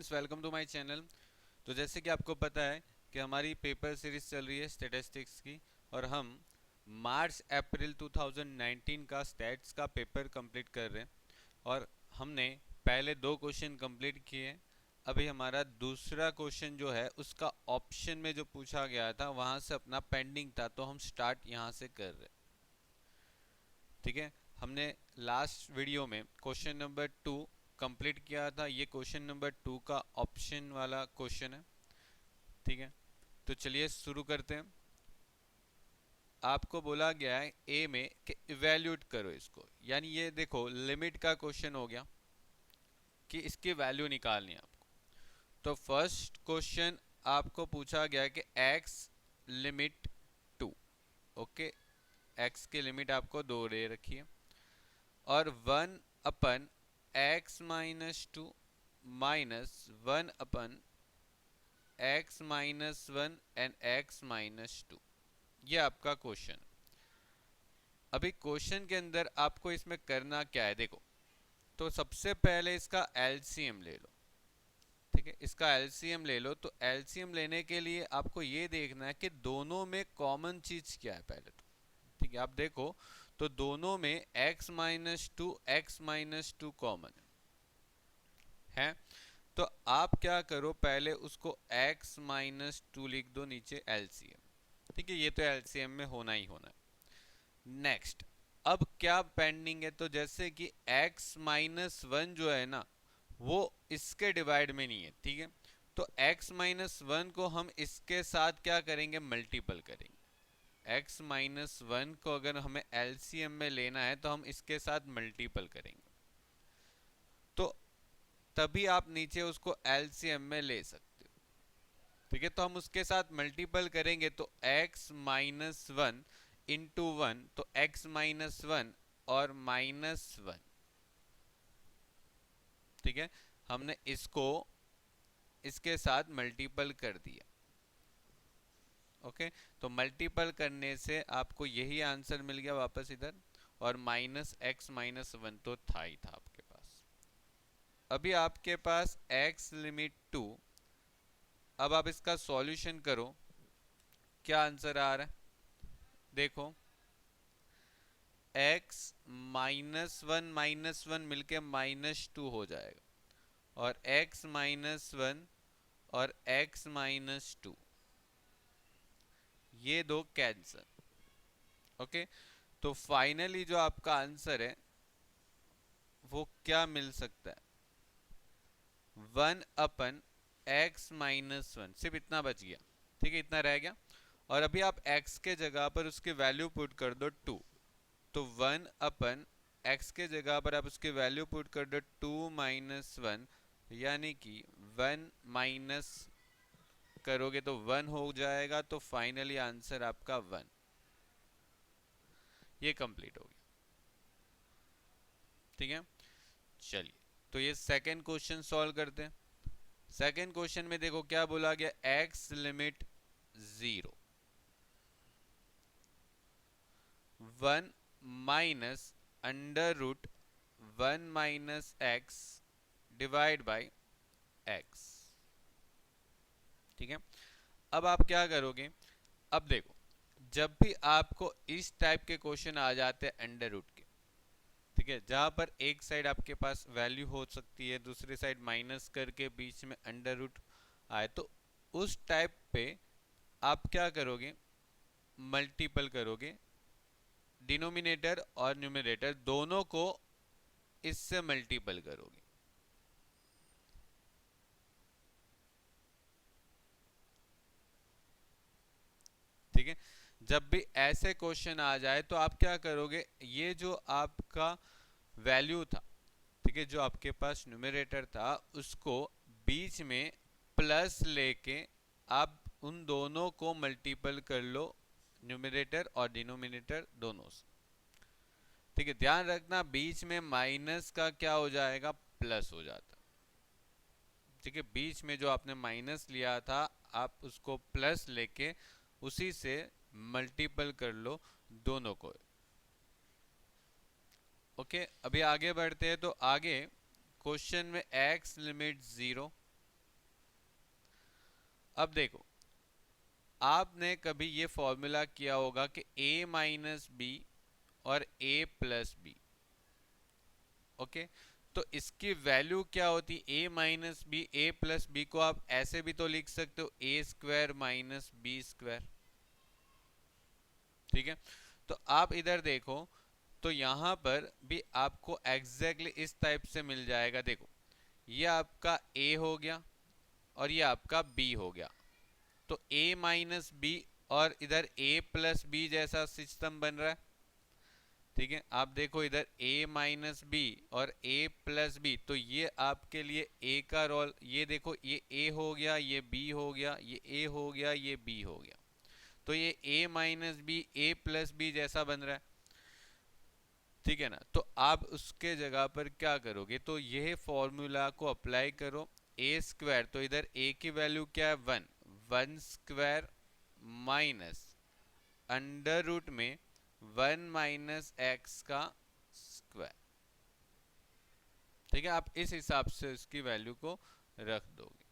Friends, welcome to my channel. तो जैसे कि आपको पता है कि हमारी पेपर सीरीज चल रही है स्टैटिस्टिक्स की, और हम मार्च अप्रैल 2019 का स्टैट्स का पेपर कंप्लीट कर रहे हैं। और हमने पहले 2 क्वेश्चन कंप्लीट किए हैं। अभी हमारा दूसरा क्वेश्चन जो है उसका ऑप्शन में जो पूछा गया था वहां से अपना पेंडिंग था, तो हम स्टार्ट यहाँ से कर रहे हैं। ठीक है, हमने लास्ट वीडियो में क्वेश्चन नंबर 2 कंप्लीट किया था। ये क्वेश्चन नंबर 2 का ऑप्शन वाला क्वेश्चन है। ठीक है, तो चलिए शुरू करते हैं। आपको बोला गया है ए में कि इवेल्यूट करो इसको, यानी ये देखो लिमिट का क्वेश्चन हो गया कि इसकी वैल्यू निकालनी है आपको। तो फर्स्ट क्वेश्चन आपको पूछा गया है कि एक्स लिमिट 2। ओके, एक्स की लिमिट आपको 2 दे रखी है, और 1/x-2 -1/x-1 एंड x-2। ये आपका क्वेश्चन। अभी क्वेश्चन के अंदर आपको इसमें करना क्या है, देखो। तो सबसे पहले इसका एलसीएम ले लो। ठीक है, इसका एलसीएम ले लो। तो एलसीएम लेने के लिए आपको ये देखना है कि दोनों में कॉमन चीज क्या है पहले तो। ठीक है, आप देखो तो दोनों में x-2 कॉमन है। तो आप क्या करो, पहले उसको x-2 लिख दो नीचे एलसीएम। ठीक है, ये तो एलसीएम में होना ही होना है। नेक्स्ट, अब क्या पेंडिंग है, तो जैसे कि x-1 जो है ना वो इसके डिवाइड में नहीं है। ठीक है, तो x-1 को हम इसके साथ क्या करेंगे, मल्टीपल करेंगे। x-1 को अगर हमें एलसीएम में लेना है तो हम इसके साथ मल्टीपल करेंगे, तो तभी आप नीचे उसको एलसीएम में ले सकते हो। ठीक है, तो हम उसके साथ मल्टीपल करेंगे तो x-1 इंटू 1, तो x-1 और -1। ठीक है, हमने इसको इसके साथ मल्टीपल कर दिया। ओके, तो मल्टीपल करने से आपको यही आंसर मिल गया वापस इधर, और -x-1 तो था ही था आपके पास। अभी आपके पास x लिमिट 2। अब आप इसका सॉल्यूशन करो, क्या आंसर आ रहा है देखो। x-1 मिलके -2 हो जाएगा, और x-1 और x-2 ये दो कैंसर। ओके, तो फाइनली जो आपका आंसर है वो क्या मिल सकता है, 1/x-1, सिर्फ इतना बच गया। ठीक है, इतना रह गया। और अभी आप x के जगह पर उसकी वैल्यू पुट कर दो 2, तो 1/x के जगह पर आप उसकी वैल्यू पुट कर दो 2 - 1, यानी कि 1 माइनस करोगे तो 1 हो जाएगा। तो फाइनली आंसर आपका 1। ये कंप्लीट हो गया। ठीक है, चलिए तो ये सेकंड क्वेश्चन सॉल्व करते हैं। सेकंड क्वेश्चन में देखो क्या बोला गया, x limit 0, 1 minus √1 - x divide by x। ठीक है, अब आप क्या करोगे, अब देखो जब भी आपको इस टाइप के क्वेश्चन आ जाते हैं अंडर रूट के, ठीक है, जहां पर एक साइड आपके पास वैल्यू हो सकती है, दूसरी साइड माइनस करके बीच में अंडर रूट आए, तो उस टाइप पे आप क्या करोगे, मल्टीपल करोगे। डिनोमिनेटर और न्यूमरेटर दोनों को इससे मल्टीपल करोगे। ठीक है, जब भी ऐसे क्वेश्चन आ जाए तो आप क्या करोगे, ये जो आपका वैल्यू था, ठीक है, जो आपके पास न्यूमरेटर था, उसको बीच में प्लस लेके आप उन दोनों को मल्टीपल कर लो, न्यूमरेटर और डिनोमिनेटर दोनों से। ठीक है, ध्यान रखना बीच में माइनस का क्या हो जाएगा, प्लस हो जाता। ठीक है, बीच में जो आपने माइनस लिया था आप उसको प्लस लेके उसी से मल्टीपल कर लो दोनों को। ओके, अभी आगे बढ़ते हैं। तो आगे क्वेश्चन में x लिमिट 0, अब देखो, आपने कभी ये फॉर्मूला किया होगा कि a माइनस बी और a प्लस बी, ओके। तो इसकी वैल्यू क्या होती है, a minus B, a plus B को आप ऐसे भी तो लिख सकते हो a square minus B square, ठीक है। तो आप इधर देखो, तो यहां पर भी आपको एग्जैक्टली इस टाइप से मिल जाएगा। देखो, ये आपका a हो गया और ये आपका b हो गया, तो a माइनस बी और इधर a प्लस बी जैसा सिस्टम बन रहा है, ठीक है। आप देखो इधर a माइनस बी और a प्लस बी, तो ये आपके लिए a का रोल, ये देखो ये a हो गया, ये b हो गया, ये a हो गया, ये b हो गया, तो ये a minus B a plus B जैसा बन रहा है, ठीक है ना। तो आप उसके जगह पर क्या करोगे, तो यह फॉर्मूला को अप्लाई करो, a स्क्वायर, तो इधर a की वैल्यू क्या है 1, 1 स्क्वायर माइनस अंडर रूट में 1 माइनस एक्स का स्क्वायर, ठीक है। आप इस हिसाब से उसकी वैल्यू को रख दोगे।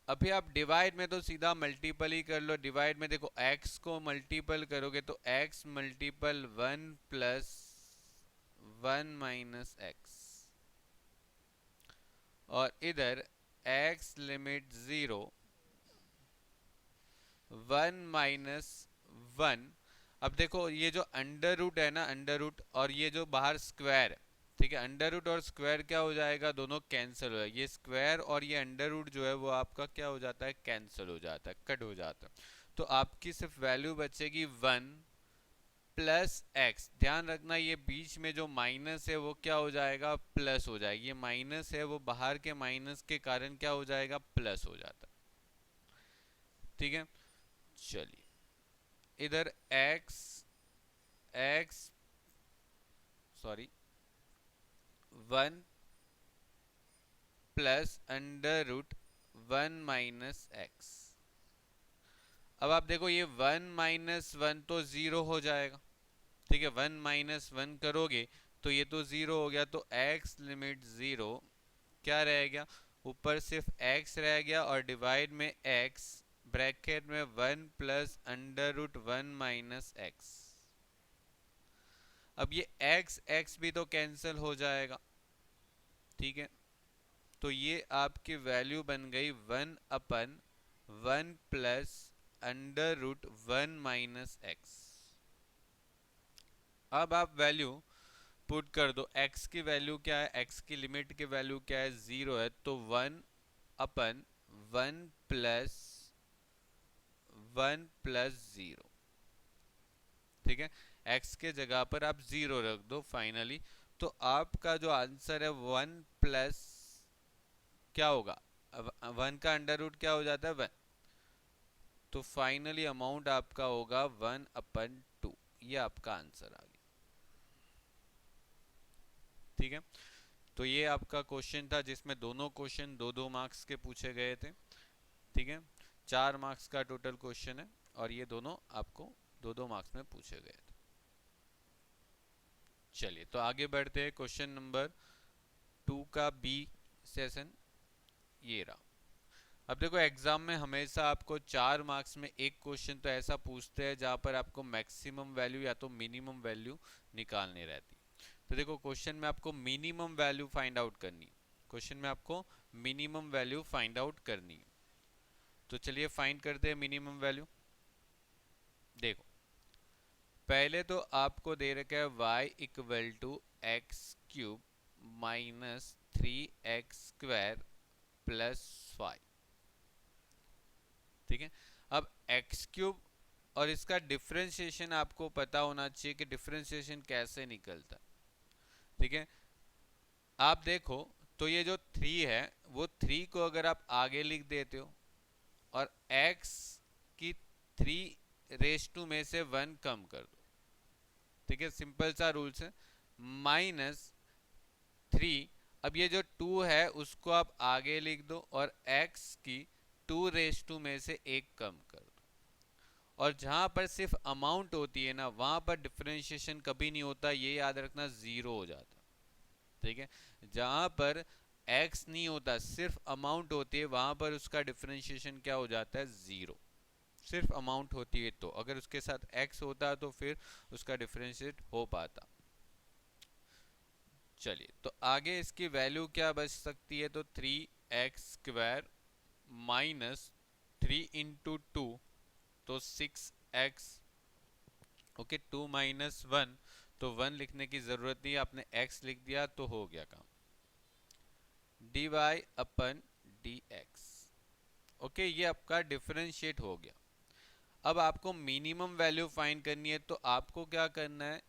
अभी आप डिवाइड में तो सीधा मल्टीपल ही कर लो। डिवाइड में देखो x को मल्टीपल करोगे तो x multiple 1 plus 1 minus x, और इधर x लिमिट 0 1 माइनस 1। अब देखो ये जो अंडर रूट है ना, अंडर रूट और ये जो बाहर स्क्वायर है, ठीक है, अंडर रूट और स्क्वायर क्या हो जाएगा, दोनों कैंसिल हो जाएगा। ये स्क्वायर और ये अंडर रूट जो है वो आपका क्या हो जाता है, कैंसिल हो जाता है, कट हो जाता है। तो आपकी सिर्फ वैल्यू बचेगी 1 प्लस एक्स। ध्यान रखना ये बीच में जो माइनस है वो क्या हो जाएगा, प्लस हो जाएगी। ये माइनस है वो बाहर के माइनस के कारण क्या हो जाएगा, प्लस हो जाता है, ठीक है। चलिए इधर x x sorry 1 plus under root 1 minus x. अब आप देखो ये 1 माइनस 1 तो 0 हो जाएगा, ठीक है। 1 माइनस 1 करोगे तो ये तो 0 हो गया, तो x लिमिट 0 क्या रह गया, ऊपर सिर्फ x रह गया और डिवाइड में x ब्रैकेट में 1 plus under root 1 minus x. अब ये x x भी तो कैंसिल हो जाएगा, ठीक है। तो ये आपकी वैल्यू बन गई 1 अपन 1 plus under root 1 minus x. अब आप वैल्यू पुट कर दो, x की वैल्यू क्या है, x की लिमिट की वैल्यू क्या है, 0 है, तो 1 अपन 1 प्लस 1 प्लस 0, ठीक है। x के जगह पर आप 0 रख दो फाइनली, तो आपका जो आंसर है 1 प्लस क्या होगा, 1 का अंडर रूट क्या हो जाता है 1, तो फाइनली अमाउंट आपका होगा 1 अपन 2। ये आपका आंसर आ गया, ठीक है। तो ये आपका क्वेश्चन था जिसमें दोनों क्वेश्चन 2-2 मार्क्स के पूछे गए थे, ठीक है। 4 मार्क्स का टोटल क्वेश्चन है और ये दोनों आपको 2-2 मार्क्स में पूछे गए थे। चलिए तो आगे बढ़ते हैं, क्वेश्चन नंबर 2 का बी सेशन ये रहा। अब देखो एग्जाम में हमेशा आपको 4 मार्क्स में एक क्वेश्चन तो ऐसा पूछते हैं जहां पर आपको मैक्सिमम वैल्यू या तो मिनिमम वैल्यू निकालनी रहती। तो देखो क्वेश्चन में आपको मिनिमम वैल्यू फाइंड आउट करनी है, क्वेश्चन में आपको मिनिमम वैल्यू फाइंड आउट करनी है। तो चलिए फाइंड करते हैं मिनिमम वैल्यू। देखो पहले तो आपको दे रखा है y equal to x cube minus 3x square plus 5, ठीक है। अब x क्यूब और इसका डिफरेंशिएशन आपको पता होना चाहिए कि डिफरेंशिएशन कैसे निकलता है, ठीक है। आप देखो तो ये जो 3 है वो 3 को अगर आप आगे लिख देते हो और x की 3 रेस टू में से 1 कम कर दो, ठीक है, सिंपल सा रूल्स है, माइनस 3। अब ये जो 2 है उसको आप आगे लिख दो और x की 2 रेस टू में से 1 कम कर दो। और जहां पर सिर्फ अमाउंट होती है ना वहां पर डिफरेंशिएशन कभी नहीं होता, ये याद रखना, 0 हो जाता, ठीक है। जहां पर x नहीं होता, सिर्फ अमाउंट होती है, वहां पर उसका डिफरेंशिएशन क्या हो जाता है, जीरो। सिर्फ अमाउंट होती है, तो अगर उसके साथ x होता तो फिर उसका डिफरेंशिएट हो पाता। चलिए, तो आगे इसकी वैल्यू क्या बच सकती है, तो 3x² माइनस 3 × 2, तो 6x। ओके, 2 माइनस 1, तो 1 लिखने की जरूरत नहीं, आपने x लिख दिया तो हो गया काम, dy/dx। ओके, ये आपका डिफरेंशिएट हो गया। अब आपको मिनिमम वैल्यू फाइंड करनी है, तो आपको क्या करना है,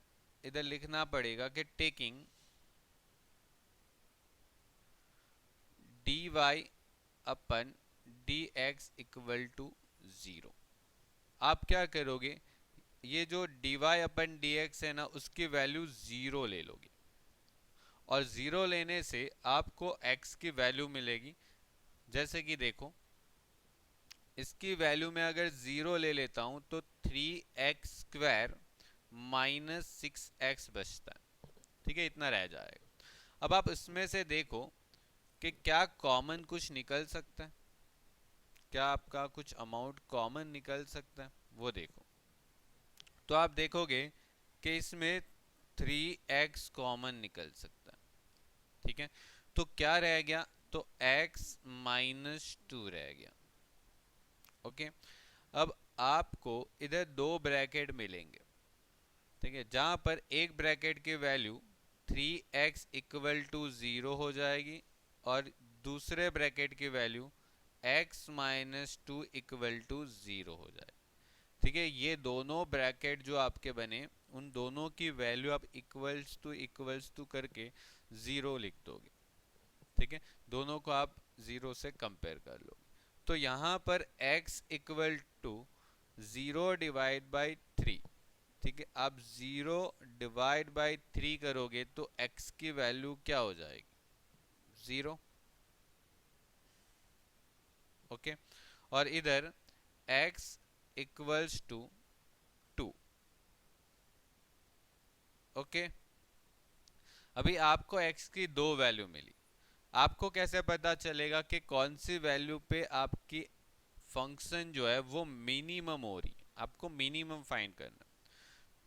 इधर लिखना पड़ेगा कि टेकिंग dy/dx इक्वल टू 0। आप क्या करोगे, ये जो dy/dx है ना, उसकी वैल्यू 0 ले लोगे, और 0 लेने से आपको x की वैल्यू मिलेगी। जैसे कि देखो, इसकी वैल्यू में अगर 0 ले लेता हूं तो 3x² माइनस 6x बचता है। ठीक है, इतना रह जाएगा। अब आप इसमें से देखो कि क्या कॉमन कुछ निकल सकता है, क्या आपका कुछ अमाउंट कॉमन निकल सकता है, वो देखो। तो आप देखोगे कि इसमें 3x कॉमन निकल सकता है। ठीक है, तो क्या रह गया, तो x-2 रह गया। ओके, अब आपको इधर दो ब्रैकेट मिलेंगे। ठीक है, जहां पर एक ब्रैकेट की वैल्यू 3x इक्वल टू 0 हो जाएगी, और दूसरे ब्रैकेट की वैल्यू x-2 इक्वल टू 0 हो जाएगी। ठीक है, ये दोनों ब्रैकेट जो आपके बने, उन दोनों की वैल्यू आप इक्वल्स टू करके 0 लिख दोगे। ठीक है, दोनों को आप 0 से कंपेयर कर लो, तो यहां पर x इक्वल टू 0/3। ठीक है, आप 0/3 करोगे तो x की वैल्यू क्या हो जाएगी, 0। ओके, और इधर x इक्वल्स टू 2। ओके, अभी आपको x की दो वैल्यू मिली, आपको कैसे पता चलेगा कि कौन सी वैल्यू पे आपकी फंक्शन जो है वो मिनिमम हो रही है, आपको मिनिमम फाइंड करना।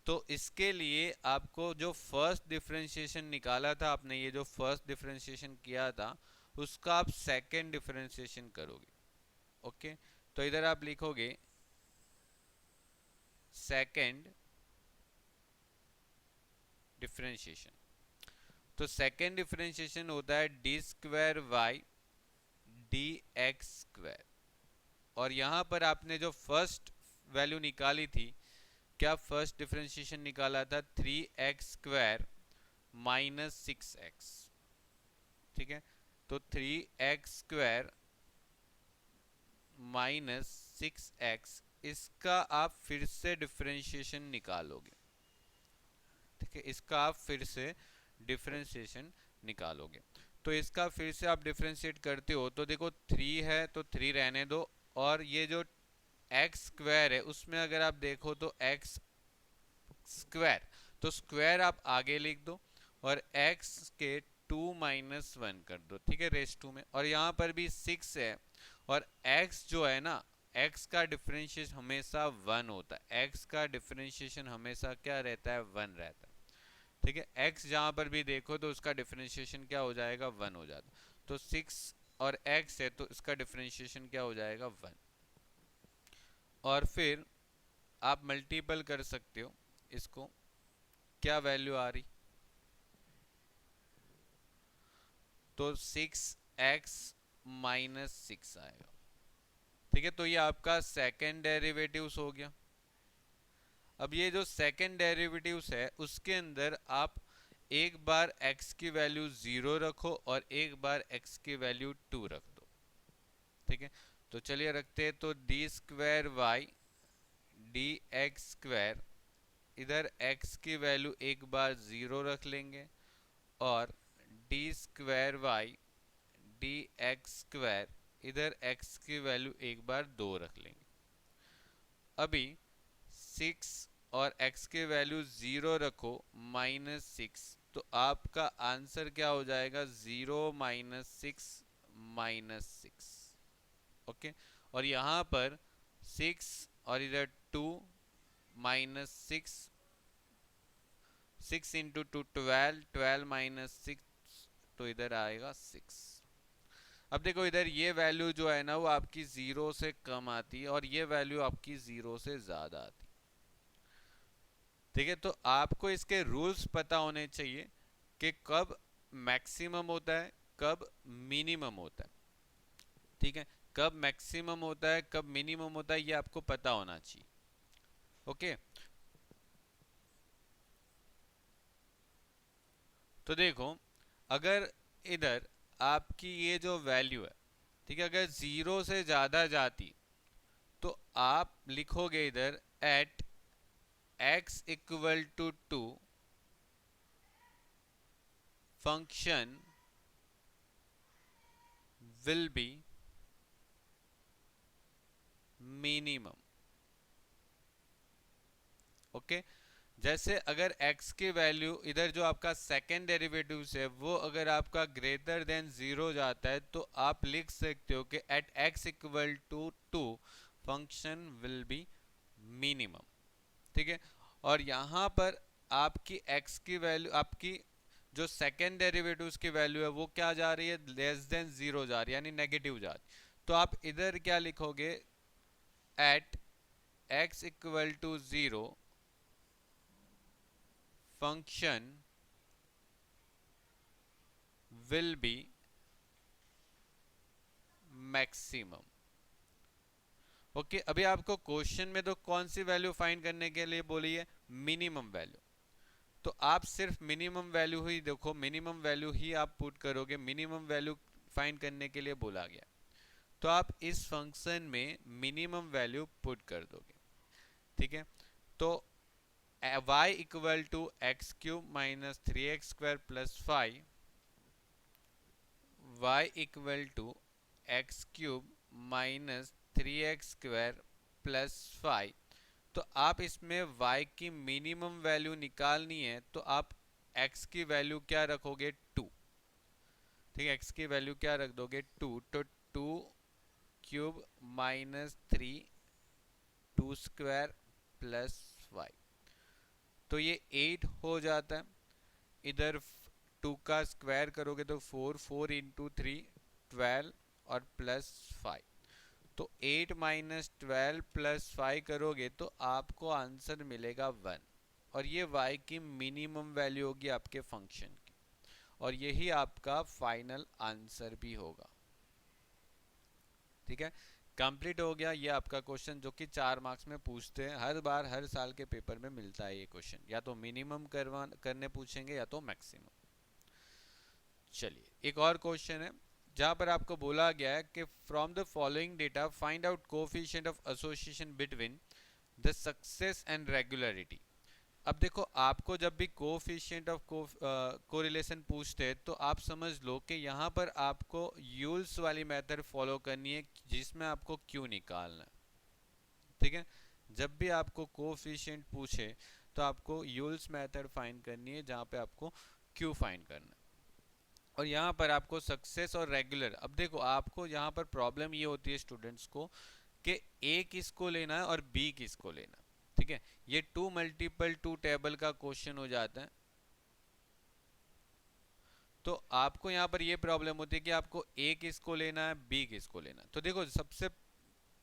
तो इसके लिए आपको जो फर्स्ट डिफरेंशिएशन निकाला था आपने, ये जो फर्स्ट डिफरेंशिएशन किया था, उसका आप सेकंड डिफरेंशिएशन करोगे। ओके, तो इधर आप लिखोगे सेकंड डिफरेंशिएशन। तो सेकंड डिफरेंशिएशन होता है d²y/dx²। और यहां पर आपने जो फर्स्ट वैल्यू निकाली थी, क्या फर्स्ट डिफरेंशिएशन निकाला था, 3x² माइनस 6x। ठीक है, तो 3x² माइनस 6x, इसका आप फिर से डिफरेंशिएशन निकालोगे। ठीक है, इसका आप फिर से डिफरेंशिएशन निकालोगे, तो इसका फिर से आप डिफरेंशिएट करते हो, तो देखो 3 है तो 3 रहने दो, और ये जो x² है उसमें अगर आप देखो तो x², तो स्क्वायर आप आगे लिख दो, और x के 2-1 कर दो। ठीक है, रेस 2 में, और यहाँ पर भी 6 है, और x जो है ना, x का डिफरेंशिएशन हमेशा 1 होता है, x का डिफरेंशिएशन हमेशा क्या रहता है, 1 रहता है। ठीक है, x जहां पर भी देखो तो उसका डिफरेंशिएशन क्या हो जाएगा, 1 हो जाता। तो 6 और x है तो इसका डिफरेंशिएशन क्या हो जाएगा, 1। और फिर आप मल्टीपल कर सकते हो इसको, क्या वैल्यू आ रही, तो 6x-6 आएगा। ठीक है, तो ये आपका सेकेंड डेरिवेटिव्स हो गया। अब ये जो सेकेंड डेरिवेटिव्स है उसके अंदर आप एक बार x की वैल्यू 0 रखो और एक बार x की वैल्यू 2 रख दो। ठीक है, तो चलिए रखते हैं, तो d²y/dx², इधर x की वैल्यू एक बार 0 रख लेंगे, और d²y/dx², इधर x की वैल्यू एक बार 2 रख लेंगे। अभी 6 और x के वैल्यू 0 रखो, -6, तो आपका आंसर क्या हो जाएगा, 0 - 6 - 6। ओके, और यहाँ पर 6 और इधर 2 -6, 6 × 2 12, 12 - 6, तो इधर आएगा 6। अब देखो इधर ये वैल्यू जो है ना वो आपकी 0 से कम आती है और ये वैल्यू आपकी 0 से ज्यादा आती है। ठीक है, तो आपको इसके रूल्स पता होने चाहिए कि कब मैक्सिमम होता है, कब मिनिमम होता है। ठीक है, कब मैक्सिमम होता है, कब मिनिमम होता है, ये आपको पता होना चाहिए। ओके, तो देखो अगर इधर आपकी ये जो वैल्यू है, ठीक है, अगर 0 से ज्यादा जाती तो आप लिखोगे इधर at x = 2 function will be minimum. Okay, जैसे अगर x की वैल्यू इधर जो आपका सेकेंड डेरिवेटिव है वो अगर आपका ग्रेटर देन 0 जाता है तो आप लिख सकते हो कि at x = 2 function will be minimum. ठीक है, और यहाँ पर आपकी x की वैल्यू, आपकी जो सेकेंड डेरिवेटिव की वैल्यू है वो क्या जा रही है, लेस देन 0 जा रही है, यानी नेगेटिव जा रही है। तो आप इधर क्या लिखोगे, at x = 0 function will be maximum. Okay, अभी आपको क्वेश्चन में तो कौन सी वैल्यू फाइंड करने के लिए बोली है, मिनिमम वैल्यू। तो आप सिर्फ मिनिमम वैल्यू ही देखो, मिनिमम वैल्यू ही आप पुट करोगे, मिनिमम वैल्यू फाइंड करने के लिए बोला गया। तो आप इस फंक्शन में मिनिमम वैल्यू पुट कर दोगे। ठीक है, तो y = x³ - 3x² + 5, y = x³ - 3x² + 5। तो आप इसमें y की मिनिमम वैल्यू निकालनी है तो आप x की वैल्यू क्या रखोगे, 2। ठीक है, x की वैल्यू क्या रख दोगे, 2। तो 2³ - 3 2² + 5, तो ये 8 हो जाता है। इधर 2 का स्क्वायर करोगे तो 4, 4 × 3 12 और +5, तो 8 - 12 + 5 करोगे तो आपको आंसर मिलेगा 1, और ये y की मिनिमम वैल्यू होगी आपके फंक्शन की, और यही आपका फाइनल आंसर भी होगा। ठीक है, कंप्लीट हो गया ये आपका क्वेश्चन, जो कि 4 मार्क्स में पूछते हैं हर बार, हर साल के पेपर में मिलता है ये क्वेश्चन, या तो मिनिमम करने पूछेंगे या तो मैक्सिमम। चलिए एक और क्वेश्चन है जहां पर आपको बोला गया है कि from the following data find out coefficient of association between the success and regularity. अब देखो आपको जब भी कोएफिशिएंट ऑफ कोरिलेशन पूछते हैं तो आप समझ लो कि यहाँ पर आपको यूल्स वाली मेथड फॉलो करनी है जिसमें आपको क्यू निकालना है। ठीक है, जब भी आपको कोएफिशिएंट पूछे तो आपको यूल्स मेथड फाइंड करनी है जहाँ पे आपको क्यू फाइंड करना है, और यहाँ पर आपको सक्सेस और रेगुलर। अब देखो आपको यहाँ पर प्रॉब्लम ये होती है स्टूडेंट्स को कि ए किसको लेना है और बी किसको लेना है। ठीक है, ये 2 × 2 टेबल का क्वेश्चन हो जाता है, तो आपको यहाँ पर ये प्रॉब्लम होती है कि आपको ए किसको लेना है, बी किसको लेना है। तो देखो सबसे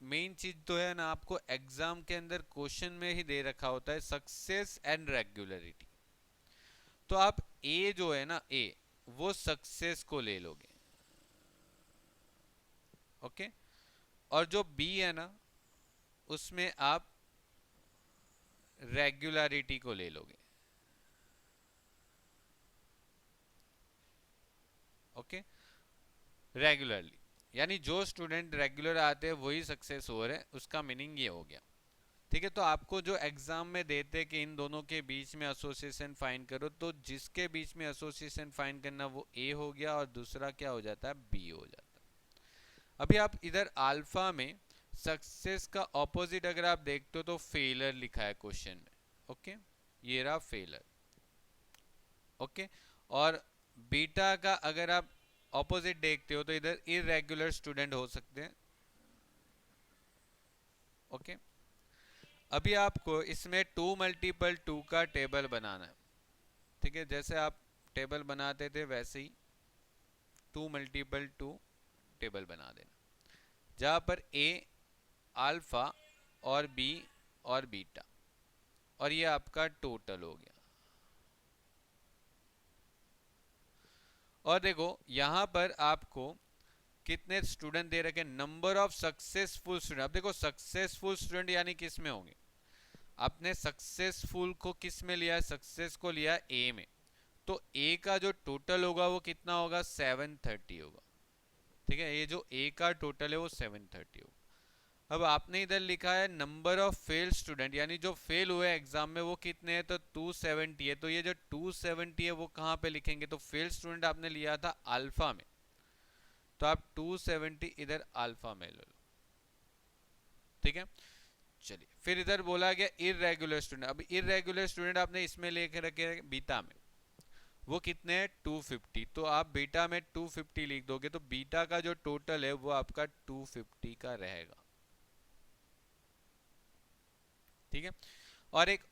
मेन चीज तो है ना, आपको एग्जाम के अंदर क्वेश्चन में ही दे रखा होता है सक्सेस एंड रेगुलरिटी। तो आप ए जो है ना, ए वो सक्सेस को ले लोगे। ओके, और जो बी है ना उसमें आप रेगुलरिटी को ले लोगे। ओके, रेगुलरली, यानी जो स्टूडेंट रेगुलर आते हैं वही सक्सेस हो रहे हैं, उसका मीनिंग ये हो गया। ठीक है, तो आपको जो एग्जाम में देते हैं कि इन दोनों के बीच में एसोसिएशन फाइंड करो, तो जिसके बीच में एसोसिएशन फाइंड करना वो ए हो गया और दूसरा क्या हो जाता है, बी हो जाता है। अभी आप इधर अल्फा में सक्सेस का ऑपोजिट अगर आप देखते हो तो फेलर लिखा है क्वेश्चन में। ओके, ये रहा फेलर। ओके। और बीटा का अगर आप ऑपोजिट देखते हो तो इधर इरेगुलर स्टूडेंट हो सकते हैं। ओके, अभी आपको इसमें 2 × 2 का टेबल बनाना है। ठीक है, जैसे आप टेबल बनाते थे वैसे ही 2 × 2 टेबल बना देना, जहां पर ए अल्फा और बी और बीटा, और ये आपका टोटल हो गया। और देखो यहां पर आपको कितने स्टूडेंट दे रखे, नंबर ऑफ सक्सेसफुल स्टूडेंट। अब देखो सक्सेसफुल स्टूडेंट यानी किस में होंगे, आपने सक्सेसफुल को किस में लिया है, सक्सेस को लिया ए में, तो ए का जो टोटल होगा वो कितना होगा, 730 होगा। ठीक है, ये जो ए का टोटल है वो 730 होगा। अब आपने इधर लिखा है नंबर ऑफ फेल स्टूडेंट, यानी जो फेल हुए एग्जाम में वो कितने हैं, तो 270 है। तो ये जो 270 है वो कहाँ पे लिखेंगे, तो फेल स्टूडेंट आपने लिया था अल्फा में, तो आप 270 इधर अल्फा में ले लो। ठीक है, चलिए फिर इधर बोला गया इरेगुलर स्टूडेंट। अब इरेगुलर स्टूडेंट आपने इसमें लेके रखे बीटा में, वो कितने हैं 250, तो आप बीटा में 250 लिख दोगे, तो बीटा का जो टोटल है वो आपका 250 का रहेगा। ठीक है, और एक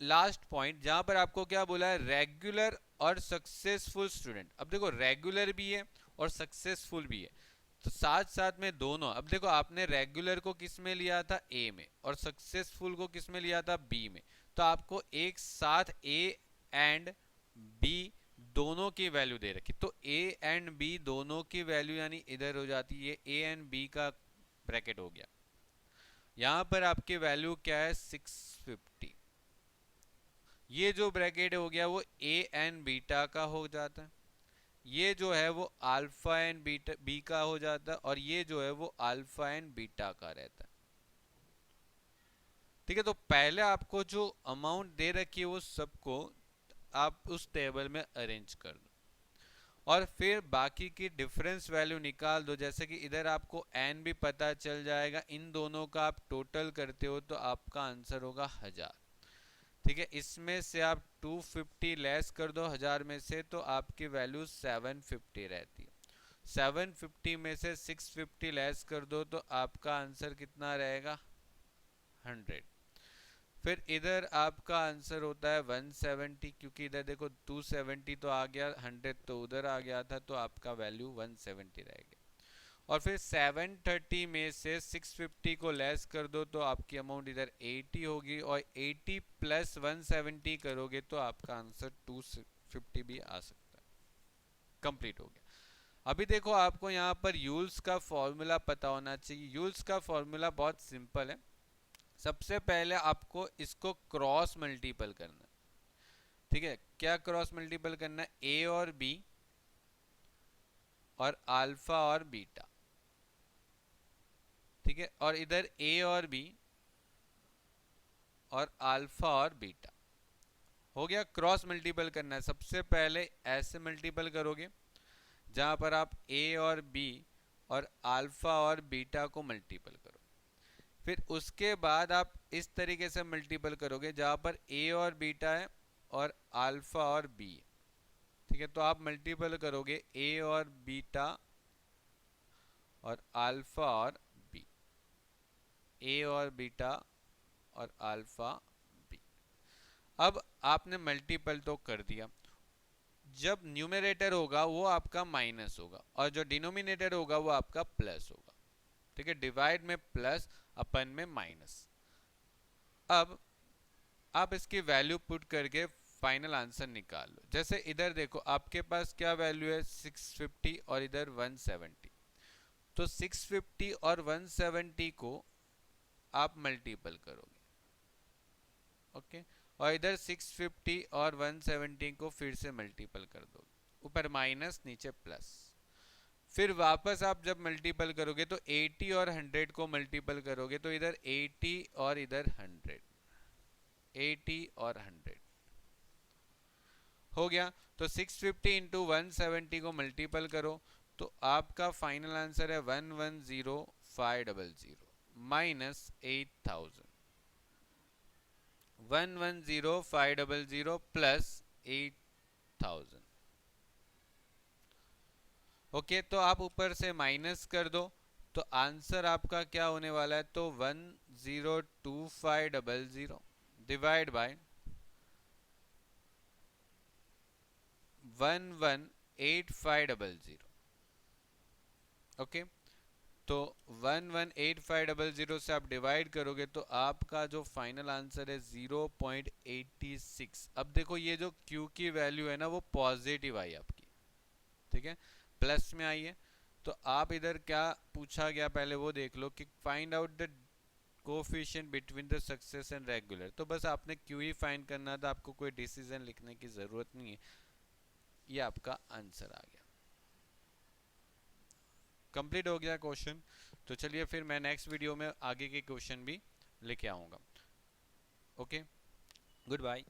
लास्ट पॉइंट जहां पर आपको क्या बोला है, रेगुलर और सक्सेसफुल स्टूडेंट। अब देखो रेगुलर भी है और सक्सेसफुल भी है, तो साथ साथ में दोनों। अब देखो आपने रेगुलर को किस में लिया था, ए में, और सक्सेसफुल को किस में लिया था, बी में, तो आपको एक साथ ए एंड बी दोनों की वैल्यू दे रखी, तो ए एंड बी दोनों की वैल्यू यानी इधर हो जाती है, ए एंड बी का ब्रैकेट हो गया। यहां पर आपकी वैल्यू क्या है, 650। ये जो ब्रैकेट हो गया वो ए एंड बीटा का हो जाता है, ये जो है वो अल्फा एंड बीटा बी का हो जाता है, और ये जो है वो अल्फा एंड बीटा का रहता है। ठीक है, तो पहले आपको जो अमाउंट दे रखी है वो सबको आप उस टेबल में अरेंज कर दो, और फिर बाकी की डिफरेंस वैल्यू निकाल दो। जैसे कि इधर आपको एन भी पता चल जाएगा, इन दोनों का आप टोटल करते हो तो आपका आंसर होगा 1000। ठीक है, इसमें से आप 250 लेस कर दो 1000 में से, तो आपकी वैल्यू 750 रहती है। 750 में से 650 लेस कर दो तो आपका आंसर कितना रहेगा, 100। फिर इधर आपका आंसर होता है 170, क्योंकि इधर देखो 270 तो आ गया, 100 तो उधर आ गया था, तो आपका वैल्यू 170 रहेगा। और फिर 730 में से 650 को लेस कर दो तो आपकी अमाउंट इधर 80 होगी, और 80 प्लस 170 करोगे तो आपका आंसर 250 भी आ सकता है। कंप्लीट हो गया। अभी देखो आपको यहाँ पर यूल्स का फॉर्मूला पता होना चाहिए। यूल्स का फॉर्मूला बहुत सिंपल है, सबसे पहले आपको इसको क्रॉस मल्टीपल करना है। ठीक है, क्या क्रॉस मल्टीपल करना है, ए और बी और अल्फा और बीटा। ठीक है, और इधर ए और बी और अल्फा और बीटा हो गया। क्रॉस मल्टीपल करना है, सबसे पहले ऐसे मल्टीपल करोगे जहां पर आप ए और बी और अल्फा और बीटा को मल्टीपल करो, फिर उसके बाद आप इस तरीके से मल्टीपल करोगे जहां पर ए और बीटा है और अल्फा और बी है। ठीक है, तो आप मल्टीपल करोगे ए और बीटा और अल्फा और बी, ए और बीटा और अल्फा बी। अब आपने मल्टीपल तो कर दिया, जब न्यूमरेटर होगा वो आपका माइनस होगा और जो डिनोमिनेटर होगा वो आपका प्लस होगा। ठीक है, डिवाइड में प्लस, अपन में माइनस। अब आप इसकी वैल्यू पुट करके फाइनल आंसर निकाल लो। जैसे इधर देखो आपके पास क्या वैल्यू है, 650 और इधर 170, तो 650 और 170 को आप मल्टीपल करोगे। ओके, और इधर 650 और 170 को फिर से मल्टीपल कर दोगे, ऊपर माइनस नीचे प्लस। फिर वापस आप जब मल्टीपल करोगे तो 80 और 100 को मल्टीपल करोगे, तो इधर 80 और इधर 100, 80 और 100 हो गया। तो 650 इंटू 170 को मल्टीपल करो तो आपका फाइनल आंसर है 110500 माइनस 8000, 110500 प्लस 8000। 1000। ओके, तो आप ऊपर से माइनस कर दो, तो आंसर आपका क्या होने वाला है, तो 102500 डिवाइड बाय 118500। ओके, तो 118500 से आप डिवाइड करोगे तो आपका जो फाइनल आंसर है 0.86। अब देखो ये जो Q की वैल्यू है ना वो पॉजिटिव आई आपकी, ठीक है, प्लस में आई है। तो आप इधर क्या पूछा गया पहले वो देख लो कि find out the coefficient between the success and regular. तो बस आपने Q ही फाइंड करना था, आपको कोई डिसीजन लिखने की जरूरत नहीं है। ये आपका आंसर आ गया, कंप्लीट हो गया क्वेश्चन। तो चलिए फिर मैं नेक्स्ट वीडियो में आगे के क्वेश्चन भी लेके आऊंगा। Okay, good bye.